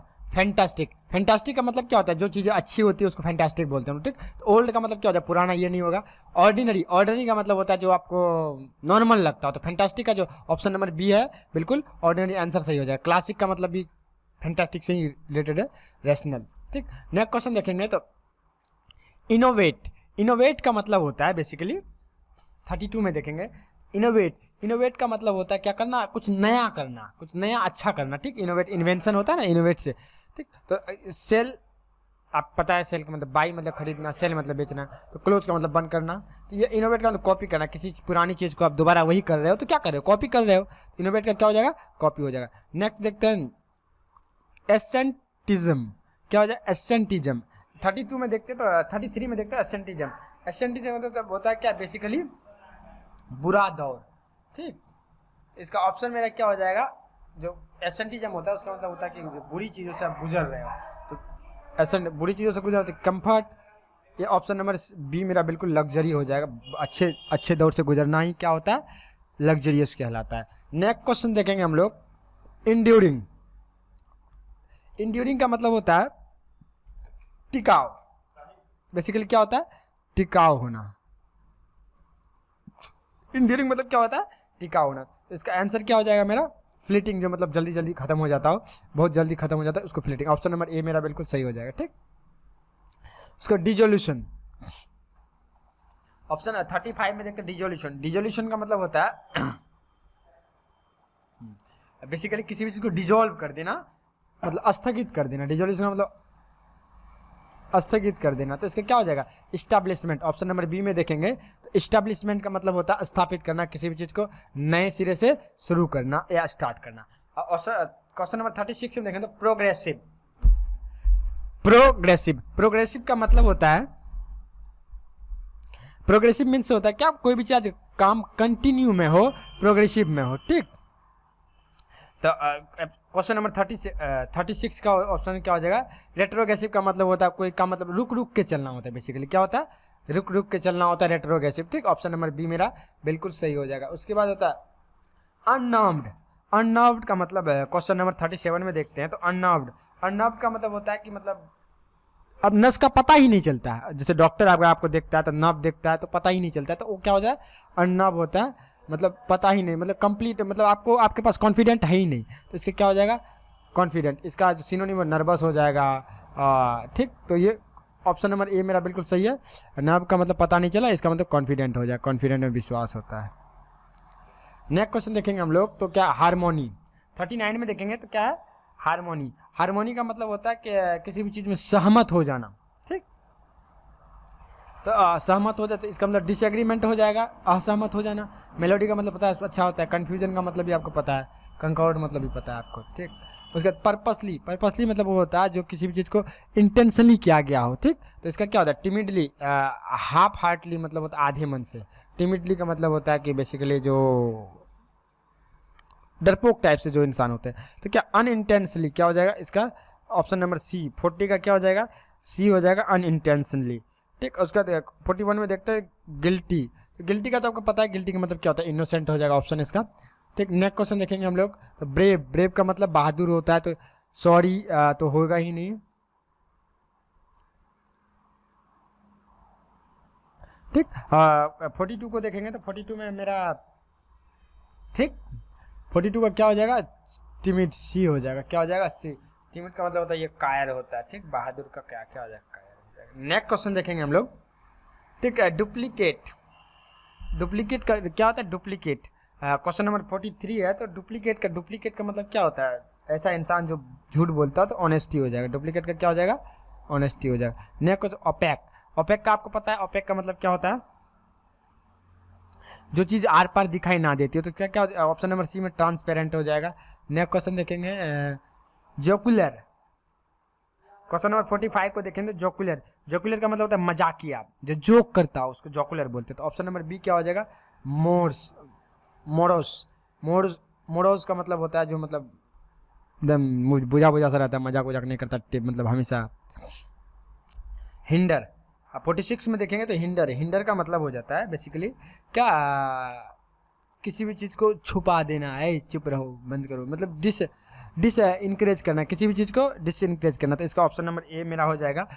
फैंटास्टिक का मतलब क्या होता है? जो चीज़ें अच्छी होती है उसको फैंटास्टिक बोलते हैं, ठीक। तो ओल्ड का मतलब क्या होता है? पुराना, ये नहीं होगा। ऑर्डिनरी का मतलब होता है जो आपको नॉर्मल लगता हो। तो फैंटास्टिक का जो ऑप्शन नंबर बी है बिल्कुल ऑर्डिनरी आंसर सही हो जाएगा। क्लासिक का मतलब भी फैंटास्टिक से ही रिलेटेड है, रैशनल, ठीक। नेक्स्ट क्वेश्चन देखेंगे तो इनोवेट का मतलब होता है बेसिकली 32 में देखेंगे इनोवेट का मतलब होता है क्या करना? कुछ नया करना, कुछ नया अच्छा करना, ठीक। इनोवेट इन्वेंशन होता है ना, इनोवेट से, ठीक। तो सेल, आप पता है सेल का मतलब बाई मतलब खरीदना, सेल मतलब बेचना। तो क्लोज का मतलब बंद करना। तो ये इनोवेट का मतलब कॉपी करना, किसी पुरानी चीज़ को आप दोबारा वही कर रहे हो तो क्या कर रहे हो? कॉपी कर रहे हो। इनोवेट का क्या हो जाएगा? कॉपी हो जाएगा। नेक्स्ट देखते हैं एसेंटिज्म। क्या हो जाएगा? एसेंटिज्म। 32 में देखते तो 33 में देखते हैं एसेंटिज्म मतलब होता है क्या? बेसिकली बुरा दौर, ठीक। इसका ऑप्शन मेरा क्या हो जाएगा? जो एसेंटिज्म होता है उसका मतलब होता है कि बुरी चीज़ों से आप गुजर रहे हो। तो बुरी चीज़ों से गुजर रहे हो, कंफर्ट। ये ऑप्शन नंबर बी मेरा बिल्कुल लग्जरी हो जाएगा। अच्छे दौर से गुजरना ही क्या होता है? लग्जरियस कहलाता है। नेक्स्ट क्वेश्चन देखेंगे हम लोग इंड्यूरिंग का मतलब होता है टिकाऊ। बेसिकली क्या होता है? टिकाऊ होना। इंड्यूरिंग मतलब क्या होता है? टिकाऊ होना। तो इसका आंसर क्या हो जाएगा मेरा? फ्लीटिंग, जो मतलब जल्दी खत्म हो जाता हो, बहुत जल्दी खत्म हो जाता है, उसको फ्लीटिंग। ऑप्शन नंबर ए मेरा बिल्कुल सही हो जाएगा, ठीक। उसका डिजोल्यूशन। ऑप्शन 35 में देखते हैं डिजोल्यूशन का मतलब होता है बेसिकली किसी भी चीज़ को डिजोल्व कर देना, मतलब स्थगित कर देना। डिजोल्यूशन का मतलब स्थगित कर देना। तो इसका क्या हो जाएगा? इस्टेब्लिशमेंट। ऑप्शन नंबर बी में देखेंगे तो इस्टेब्लिशमेंट का मतलब होता है स्थापित करना, किसी भी चीज़ को नए सिरे से शुरू करना या स्टार्ट करना। क्वेश्चन नंबर 36 में देखें तो प्रोग्रेसिव। प्रोग्रेसिव का मतलब होता है, प्रोग्रेसिव मीन्स होता है क्या, कोई भी चीज काम कंटिन्यू में हो, प्रोग्रेसिव में हो, ठीक। तो क्वेश्चन नंबर 36 का ऑप्शन क्या हो जाएगा? रेट्रोग्रेसिव का मतलब होता है कोई काम मतलब रुक रुक के चलना होता है, बेसिकली क्या होता है? रुक रुक के चलना होता है, रेट्रोग्रेसिव, ठीक। ऑप्शन नंबर बी मेरा बिल्कुल सही हो जाएगा। उसके बाद होता है अननर्व्ड। अननर्व्ड का मतलब है, क्वेश्चन नंबर 37 में देखते हैं तो अननर्व्ड का मतलब होता है कि मतलब अब नस का पता ही नहीं चलता है। जैसे डॉक्टर अगर आपको देखता है तो नर्व देखता है तो पता ही नहीं चलता है, तो वो क्या होता है? अननर्व होता है, मतलब पता ही नहीं, मतलब कंप्लीट, मतलब आपको आपके पास कॉन्फिडेंट है ही नहीं, तो इसके क्या हो जाएगा? कॉन्फिडेंट। इसका जो सिनोनिम नर्वस हो जाएगा, ठीक। तो ये ऑप्शन नंबर ए मेरा बिल्कुल सही है। नर्व का मतलब पता नहीं चला, इसका मतलब कॉन्फिडेंट हो जाए, कॉन्फिडेंट में विश्वास होता है। नेक्स्ट क्वेश्चन देखेंगे हम लोग तो क्या? हारमोनी। 39 में देखेंगे तो क्या है? हारमोनी। हारमोनी का मतलब होता है कि किसी भी चीज़ में सहमत हो जाना, ठीक। तो सहमत हो जाता है, इसका मतलब डिसएग्रीमेंट हो जाएगा, असहमत हो जाना। मेलोडी का मतलब पता है अच्छा होता है, कन्फ्यूजन का मतलब भी आपको पता है, कंकॉर्ड मतलब भी पता है आपको, ठीक। उसके बाद पर्पसली मतलब वो होता है जो किसी भी चीज़ को इंटेंशनली किया गया हो, ठीक। तो इसका क्या होता है? टिमिडली, हाफ हार्टली मतलब होता है आधे मन से। टिमिडली का मतलब होता है कि बेसिकली जो डरपोक टाइप से जो इंसान होते हैं। तो क्या अनइंटेंशनली क्या हो जाएगा? इसका ऑप्शन नंबर सी 40 का क्या हो जाएगा? सी हो जाएगा, अनइंटेंशनली, ठीक। उसका 41 में देखते हैं गिल्टी। तो गिल्टी का तो आपको पता है, गिल्टी का मतलब क्या होता है? इनोसेंट हो जाएगा ऑप्शन इसका, ठीक। नेक्स्ट क्वेश्चन देखेंगे हम लोग तो ब्रेव का मतलब बहादुर होता है, तो सॉरी तो होगा ही नहीं, ठीक। 42 को देखेंगे तो 42 में मेरा, ठीक, 42 का क्या हो जाएगा? टिमिड, सी हो जाएगा। क्या हो जाएगा? सी। टिमिड का मतलब होता है ये कायर होता है, ठीक। बहादुर का क्या क्या हो जाएगा? कायर हो जाएगा। नेक्स्ट क्वेश्चन देखेंगे हम लोग, ठीक है। डुप्लीकेट का क्या होता है? डुप्लीकेट क्वेश्चन नंबर 43 है। तो डुप्लीकेट का मतलब क्या होता है? ऐसा इंसान जो झूठ बोलता है, तो ऑनेस्टी हो जाएगा। डुप्लीकेट का क्या हो जाएगा? ऑनेस्टी हो जाएगा। नेक्स्ट क्वेश्चन ओपेक का आपको पता है ओपेक का मतलब क्या होता है? जो चीज़ आर पार दिखाई ना देती है, तो क्या क्या ऑप्शन नंबर सी में ट्रांसपेरेंट हो जाएगा। नेक्स्ट क्वेश्चन देखेंगे जोकुलर। क्वेश्चन नंबर 45 को देखेंगे जोकुलर का मतलब होता है मजाकिया, जो जोक करता है उसको जोकुलर बोलते हैं। तो ऑप्शन नंबर बी क्या हो जाएगा? मोरोस का मतलब होता है जो मतलब एकदम बुझा सा रहता है, मजाक नहीं करता, मतलब हमेशा। हिंडर 46 में देखेंगे तो हिंडर का मतलब हो जाता है बेसिकली क्या? किसी भी चीज़ को छुपा देना है, चुप रहो, बंद करो, मतलब डिस इनकरेज करना, किसी भी चीज़ को डिस इनकरेज करना। तो इसका ऑप्शन नंबर ए मेरा हो जाएगा,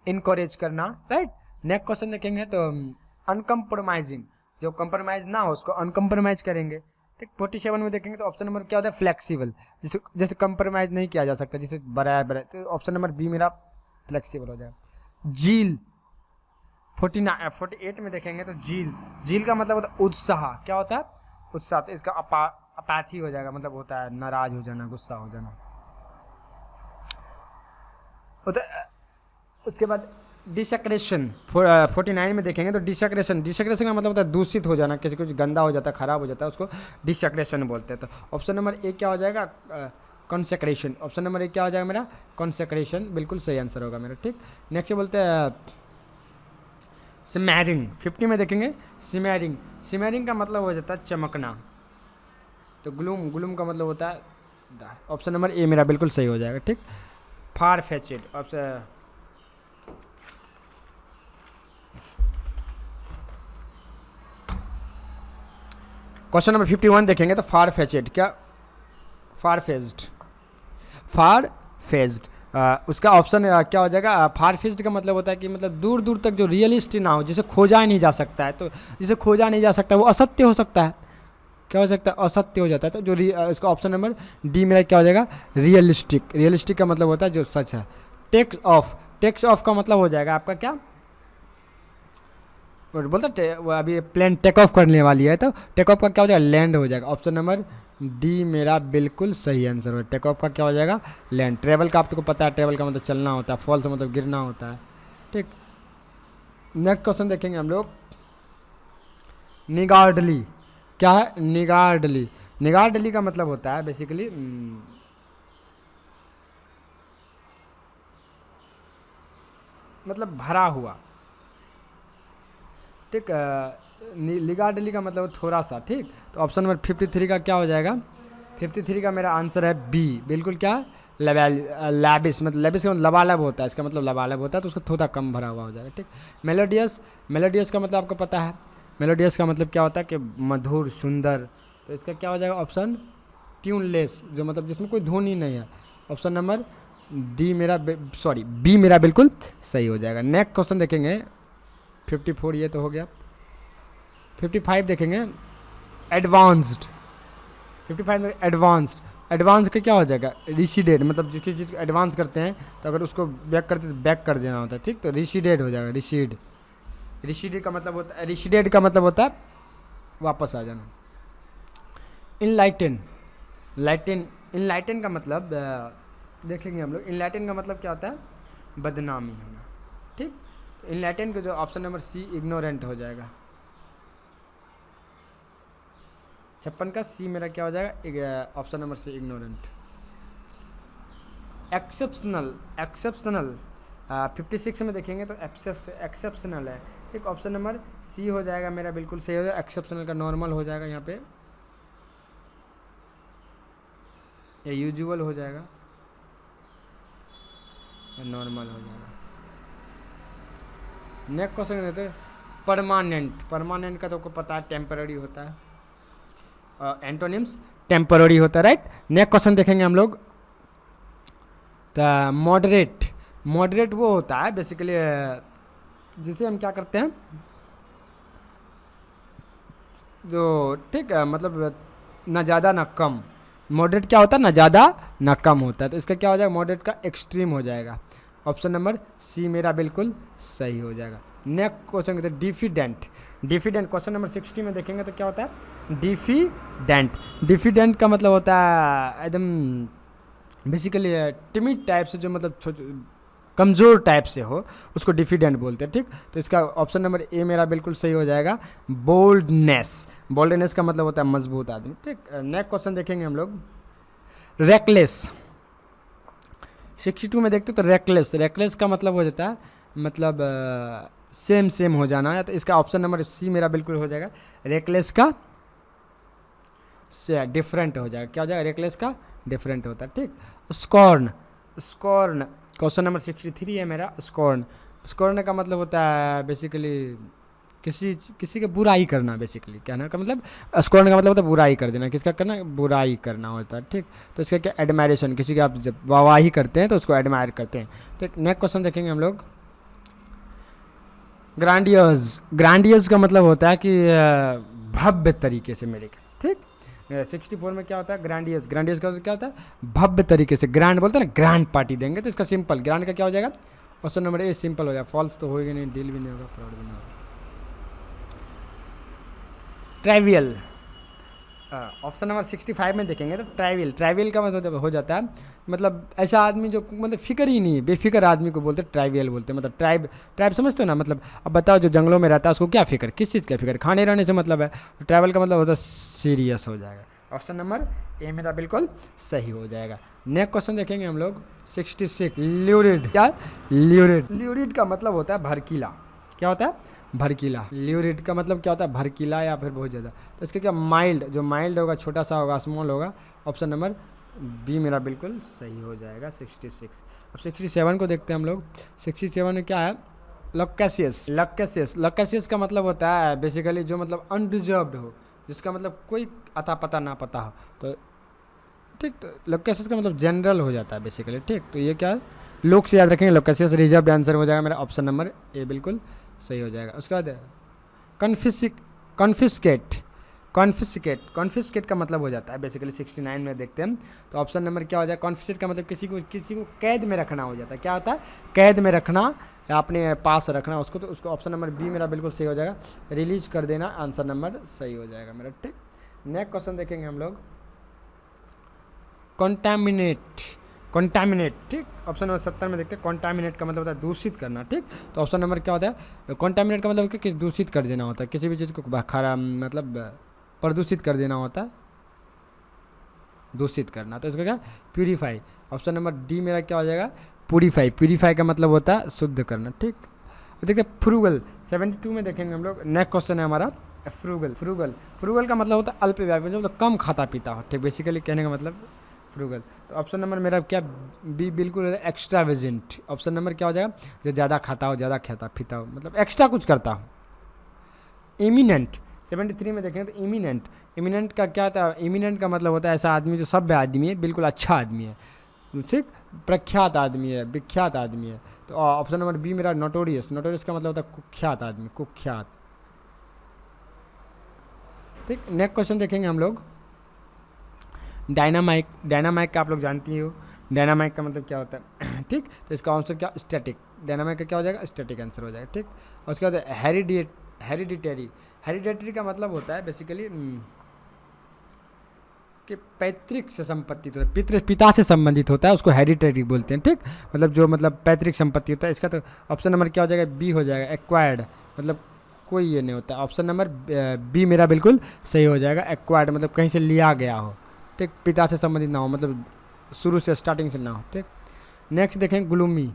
इनकरेज करना, राइट। नेक्स्ट क्वेश्चन देखेंगे तो अनकम्प्रोमाइजिंग, जो कंप्रोमाइज ना हो उसको अनकम्प्रोमाइज करेंगे, ठीक। 47 में देखेंगे तो ऑप्शन नंबर क्या होता है? फ्लेक्सिबल, जैसे कंप्रोमाइज नहीं किया जा सकता, जैसे बड़ा है, तो ऑप्शन नंबर बी मेरा फ्लेक्सिबल हो जाएगा। झील 48 में देखेंगे तो झील का मतलब होता है उत्साह। क्या होता है? उत्साह। तो इसका अपैथी हो जाएगा, मतलब होता है नाराज हो जाना, गुस्सा हो जाना होता है। उसके बाद डिसेक्रेशन 49 में देखेंगे तो डिसेक्रेशन का मतलब होता है दूषित हो जाना, किसी कुछ गंदा हो जाता है, खराब हो जाता है, उसको डिसेक्रेशन बोलते हैं। तो ऑप्शन नंबर ए क्या हो जाएगा? कॉन्सेक्रेशन। ऑप्शन नंबर ए क्या हो जाएगा मेरा? कॉन्सेक्रेशन, बिल्कुल सही आंसर होगा मेरा, ठीक। नेक्स्ट बोलते हैं सिमैरिंग। 50 में देखेंगे सिमैरिंग का मतलब हो जाता है चमकना। तो ग्लूम का मतलब होता है, ऑप्शन नंबर ए मेरा बिल्कुल सही हो जाएगा, ठीक। फार फेचेड ऑप्शन, क्वेश्चन नंबर 51 देखेंगे तो फार फेचेड क्या? फार फेज्ड उसका ऑप्शन क्या हो जाएगा? फार फेज्ड का मतलब होता है कि मतलब दूर दूर तक जो रियलिस्टिक ना हो, जिसे खोजा नहीं जा सकता है, तो जिसे खोजा नहीं जा सकता वो असत्य हो सकता है। क्या हो सकता है? असत्य हो जाता है। तो जो इसका ऑप्शन नंबर डी मेरा क्या हो जाएगा? रियलिस्टिक का मतलब होता है जो सच है। टेक्स ऑफ का मतलब हो जाएगा आपका क्या? और बोलता वो अभी प्लेन टेक ऑफ करने वाली है, तो टेक ऑफ का क्या हो जाएगा, लैंड हो जाएगा। ऑप्शन नंबर डी मेरा बिल्कुल सही आंसर है। टेक ऑफ का क्या हो जाएगा, लैंड। ट्रेवल का आपको पता है, ट्रेवल का मतलब चलना होता है, फॉल से मतलब गिरना होता है, ठीक। नेक्स्ट क्वेश्चन देखेंगे हम लोग, निगार्डली क्या है, निगार्डली। निगार्डली का मतलब होता है बेसिकली मतलब भरा हुआ, ठीक। निगार्डली का मतलब थोड़ा सा, ठीक। तो ऑप्शन नंबर 53 का क्या हो जाएगा, 53 का मेरा आंसर है बी, बिल्कुल क्या, लैबिस। मतलब लैबिस का मतलब लबालब होता है, इसका मतलब लबालब होता है, तो उसको थोड़ा कम भरा हुआ हो जाएगा, ठीक। मेलोडियस, मेलोडियस का मतलब आपको पता है, मेलोडियस का मतलब क्या होता है कि मधुर, सुंदर। तो इसका क्या हो जाएगा, ऑप्शन ट्यूनलेस, जो मतलब जिसमें कोई धुन ही नहीं है। ऑप्शन नंबर डी मेरा सॉरी बी मेरा बिल्कुल सही हो जाएगा। नेक्स्ट क्वेश्चन देखेंगे 54, ये तो हो गया। 55 देखेंगे, एडवांस्ड। 55 में एडवांस्ड, एडवांस का क्या हो जाएगा, रिसीडेड। मतलब जिस चीज़ को एडवांस करते हैं तो अगर उसको बैक करते तो बैक कर देना होता है, ठीक। तो रिसीडेड हो जाएगा, रिसीड। रिसीडेड का मतलब होता है, रिसीडेड का मतलब होता है वापस आ जाना। इनलाइटन, लाइटन, इनलाइटन का मतलब देखेंगे हम लोग, इनलाइटन का मतलब क्या होता है, बदनामी होना, ठीक। इनलाइटन का जो ऑप्शन नंबर सी इग्नोरेंट हो जाएगा। 56 का सी मेरा क्या हो जाएगा, option number C ignorant. Exceptional, exceptional 56 में देखेंगे तो एक्सेप्शनल है, ठीक। ऑप्शन नंबर सी हो जाएगा मेरा बिल्कुल सही हो जाएगा। एक्सेप्शनल का नॉर्मल हो जाएगा यहाँ पे, या यूजुअल हो जाएगा, या नॉर्मल हो जाएगा। नेक्स्ट क्वेश्चन देते हैं, परमानेंट। परमानेंट का तो आपको पता है टेम्पररी होता है, एंटोनिम्स टेम्पररी होता है, राइट। नेक्स्ट क्वेश्चन देखेंगे हम लोग, तो मॉडरेट। मॉडरेट वो होता है बेसिकली जिसे हम क्या करते हैं, जो ठीक है मतलब ना ज़्यादा ना कम। मॉडरेट क्या होता है, ना ज़्यादा ना कम होता है, तो इसका क्या हो जाएगा, मॉडरेट का एक्सट्रीम हो जाएगा। ऑप्शन नंबर सी मेरा बिल्कुल सही हो जाएगा। नेक्स्ट क्वेश्चन कहते हैं डिफिडेंट। डिफिडेंट क्वेश्चन नंबर 60 में देखेंगे तो क्या होता है, डिफिडेंट। डिफिडेंट का मतलब होता है एकदम बेसिकली टिमिड टाइप से, जो मतलब कमज़ोर टाइप से हो, उसको डिफिडेंट बोलते हैं, ठीक। तो इसका ऑप्शन नंबर ए मेरा बिल्कुल सही हो जाएगा। बोल्डनेस, बोल्डनेस का मतलब होता है मजबूत आदमी, ठीक। नेक्स्ट क्वेश्चन देखेंगे हम लोग, रेकलेस। 62 में देखते तो रेकलेस, रेकलेस का मतलब हो जाता है मतलब सेम सेम हो जाना है, तो इसका ऑप्शन नंबर सी मेरा बिल्कुल हो जाएगा। रेकलेस का से डिफरेंट हो जाएगा, क्या हो जाएगा, रेकलेस का डिफरेंट होता है, ठीक। स्कॉर्न, स्कॉर्न क्वेश्चन नंबर 63 है मेरा। स्कॉर्न, स्कॉर्न का मतलब होता है बेसिकली किसी किसी का बुराई करना, बेसिकली कहना का मतलब स्कॉर्न का मतलब होता है बुराई कर देना। किसका करना, बुराई करना होता है, ठीक। तो इसका क्या, एडमायरेशन, किसी का आप जब वाहवाही करते हैं तो उसको एडमायर करते हैं, ठीक। नेक्स्ट क्वेश्चन देखेंगे हम लोग, ग्रैंडियस। ग्रैंडियस का मतलब होता है कि भव्य तरीके से मेरे, ठीक। 64 में क्या होता है, ग्रैंडियस। ग्रैंडियस का क्या होता है, भव्य तरीके से, ग्रैंड बोलते हैं ना, ग्रैंड पार्टी देंगे, तो इसका सिंपल ग्रैंड का क्या हो जाएगा, ऑप्शन नंबर ए सिंपल हो जाएगा। फॉल्स तो होएगा नहीं, डील भी नहीं होगा, फ्रॉड भी नहीं होगा। ट्राइवियल, ऑप्शन नंबर 65 में देखेंगे तो ट्राइवियल। ट्राइवियल का मतलब हो जाता है मतलब ऐसा आदमी जो मतलब फिक्र ही नहीं है, बेफिक्र आदमी को बोलते हैं ट्राइवियल बोलते हैं। मतलब ट्राइब, ट्राइब समझते हो ना, मतलब अब बताओ जो जंगलों में रहता है उसको क्या फिक्र, किस चीज़ का फिक्र, खाने रहने से मतलब है। तो ट्राइवल का मतलब होता है सीरियस हो जाएगा। ऑप्शन नंबर ए मेरा बिल्कुल सही हो जाएगा। नेक्स्ट क्वेश्चन देखेंगे हम लोग 66, ल्यूरिड। क्या, ल्यूरिड। ल्यूरिड का मतलब होता है भड़कीला, क्या होता है, भड़कीला। ल्यूरिड का मतलब क्या होता है, भड़कीला या फिर बहुत ज़्यादा। तो इसका क्या, माइल्ड, जो माइल्ड होगा, छोटा सा होगा, स्मॉल होगा। ऑप्शन नंबर बी मेरा बिल्कुल सही हो जाएगा 66। अब 67 को देखते हैं हम लोग। 67 में क्या है, लॉकेशियस। लॉकेशियस, लॉकेशियस का मतलब होता है बेसिकली जो मतलब अनडिजर्व्ड हो, जिसका मतलब कोई अता पता ना पता हो, तो ठीक। तो लॉकेशियस का मतलब जनरल हो जाता है बेसिकली, ठीक। तो ये क्या है, लोग से याद रखेंगे, लॉकेशियस रिजर्व्ड आंसर हो जाएगा मेरा। ऑप्शन नंबर ए बिल्कुल सही हो जाएगा। उसके बाद कन्फिस्केट। कॉन्फिस्केट, कॉन्फिस्केट का मतलब हो जाता है बेसिकली 69 में देखते हैं। तो ऑप्शन नंबर क्या हो जाए, कॉन्फिस्केट का मतलब किसी को कैद में रखना हो जाता है। क्या होता है, कैद में रखना या अपने पास रखना उसको। तो उसको ऑप्शन नंबर बी मेरा बिल्कुल सही हो जाएगा, रिलीज कर देना, आंसर नंबर सही हो जाएगा मेरा। ठीक, नेक्स्ट क्वेश्चन देखेंगे हम लोग, कॉन्टामिनेट, कॉन्टामिनेट। ठीक, ऑप्शन नंबर 70 में देखते हैं, कॉन्टामिनेट का मतलब होता है दूषित करना। ठीक, तो ऑप्शन नंबर क्या होता है, कॉन्टामिनेट का मतलब कि दूषित कर देना होता है, किसी भी चीज़ को खराब मतलब प्रदूषित कर देना होता है, दूषित करना। तो इसका क्या, प्यूरीफाई। ऑप्शन नंबर डी मेरा क्या हो जाएगा, प्यूरीफाई। प्यूरीफाई का मतलब होता है शुद्ध करना। ठीक, तो देखते हैं फ्रूगल, 72 में देखेंगे हम लोग। नेक्स्ट क्वेश्चन है हमारा फ्रूगल। फ्रूगल, फ्रूगल का मतलब होता है अल्पव्यापी, मतलब कम खाता पीता हो। ठीक, बेसिकली कहने का मतलब फ्रूगल। तो ऑप्शन नंबर मेरा क्या, बी बिल्कुल एक्स्ट्रावेजेंट। ऑप्शन नंबर क्या हो जाएगा, जो ज़्यादा खाता हो, ज़्यादा खाता पीता हो, मतलब एक्स्ट्रा कुछ करता हो। इमिनेंट, 73 में देखें तो इमिनेंट, इमिनेंट का क्या था, इमिनेंट का मतलब होता है ऐसा आदमी जो सभ्य आदमी है, बिल्कुल अच्छा आदमी है, ठीक, प्रख्यात आदमी है, विख्यात आदमी है। तो ऑप्शन नंबर बी मेरा नोटोरियस। नोटोरियस का मतलब होता है कुख्यात आदमी, कुख्यात। ठीक, नेक्स्ट क्वेश्चन देखेंगे हम लोग, डायनामाइक। डायनामाइक का आप लोग जानती हो, डायनामाइक का मतलब क्या होता है। ठीक, तो इसका आंसर क्या, स्टैटिक। डायनामाइक का क्या हो जाएगा, स्टैटिक आंसर हो जाएगा। ठीक, और उसके बाद हेरिडिटरी। हेरिडिटरी का मतलब होता है बेसिकली कि पैतृक से संपत्ति, तो पिता से संबंधित होता है, उसको हेरिडिटरी बोलते हैं। ठीक, मतलब जो मतलब पैतृक संपत्ति होता है। इसका तो ऑप्शन नंबर क्या हो जाएगा, बी हो जाएगा, एक्वायर्ड, मतलब कोई ये नहीं होता। ऑप्शन नंबर बी मेरा बिल्कुल सही हो जाएगा, एक्वायर्ड मतलब कहीं से लिया गया हो। ठीक, पिता से संबंधित ना हो, मतलब शुरू से स्टार्टिंग से ना हो। ठीक, नेक्स्ट देखें ग्लूमी।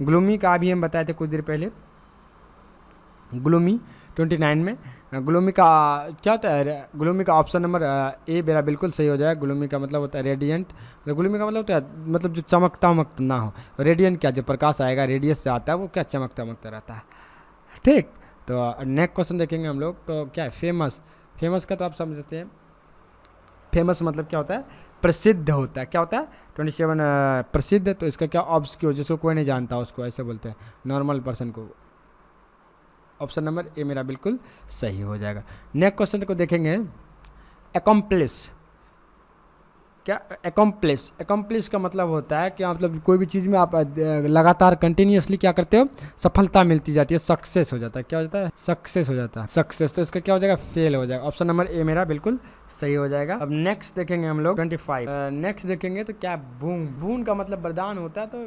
ग्लूमी का अभी हम बताए थे कुछ देर पहले, ग्लूमी 29 में। ग्लूमी का क्या होता है, ग्लूमी का ऑप्शन नंबर ए मेरा बिल्कुल सही हो जाएगा। ग्लूमी का मतलब होता है रेडियंट। ग्लूमी का मतलब होता है मतलब जो चमकता वमकता ना हो। रेडियंट क्या, जो प्रकाश आएगा रेडियस से आता है, वो क्या चमकता वमकता रहता है। ठीक, तो नेक्स्ट क्वेश्चन देखेंगे हम लोग, तो क्या है फेमस। फेमस का तो आप समझते हैं, फेमस मतलब क्या होता है, प्रसिद्ध होता है। क्या होता है, 27 प्रसिद्ध। तो इसका क्या, ऑब्सक्योर, जिसको कोई नहीं जानता उसको ऐसे बोलते हैं, नॉर्मल पर्सन को। ऑप्शन नंबर ए मेरा बिल्कुल सही हो जाएगा। नेक्स्ट क्वेश्चन को देखेंगे, एकम्प्लिस। क्या, एकम्प्लिस। एकम्प्लिस का मतलब होता है कि मतलब कोई भी चीज़ में आप लगातार कंटिन्यूसली क्या करते हो, सफलता मिलती जाती है, सक्सेस हो जाता है। क्या हो जाता है, सक्सेस हो जाता है, सक्सेस। तो इसका क्या हो जाएगा, फेल हो जाएगा। ऑप्शन नंबर ए मेरा बिल्कुल सही हो जाएगा। अब नेक्स्ट देखेंगे हम लोग 25। नेक्स्ट देखेंगे तो क्या, बून। बून का मतलब वरदान होता है। तो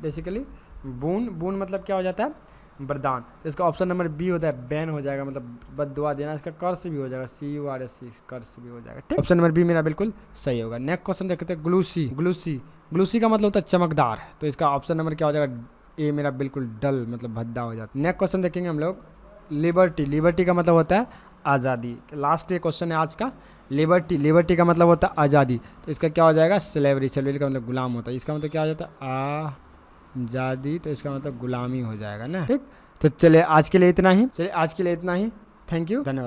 बेसिकली बून, बून मतलब क्या हो जाता है, वरदान। तो इसका ऑप्शन नंबर बी होता है, बैन हो जाएगा, मतलब बद्दुआ देना। इसका कर्स भी हो जाएगा, CURS, कर्स भी हो जाएगा। ठीक, ऑप्शन नंबर बी मेरा बिल्कुल सही होगा। नेक्स्ट क्वेश्चन देखते हैं, ग्लूसी। ग्लूसी, ग्लूसी का मतलब होता है चमकदार। तो इसका ऑप्शन नंबर क्या हो जाएगा, ए मेरा बिल्कुल डल, मतलब भद्दा हो जाता है। नेक्स्ट क्वेश्चन देखेंगे हम लोग, लिबर्टी। लिबर्टी का मतलब होता है आज़ादी। लास्ट ये क्वेश्चन है आज का, लिबर्टी। लिबर्टी का मतलब होता है आज़ादी। तो इसका क्या हो जाएगा, स्लेवरी। स्लेवरी का मतलब गुलाम होता है। इसका मतलब क्या हो जाता है, आज़ादी। तो इसका मतलब गुलामी हो जाएगा ना। ठीक, तो चलिए आज के लिए इतना ही, थैंक यू, धन्यवाद।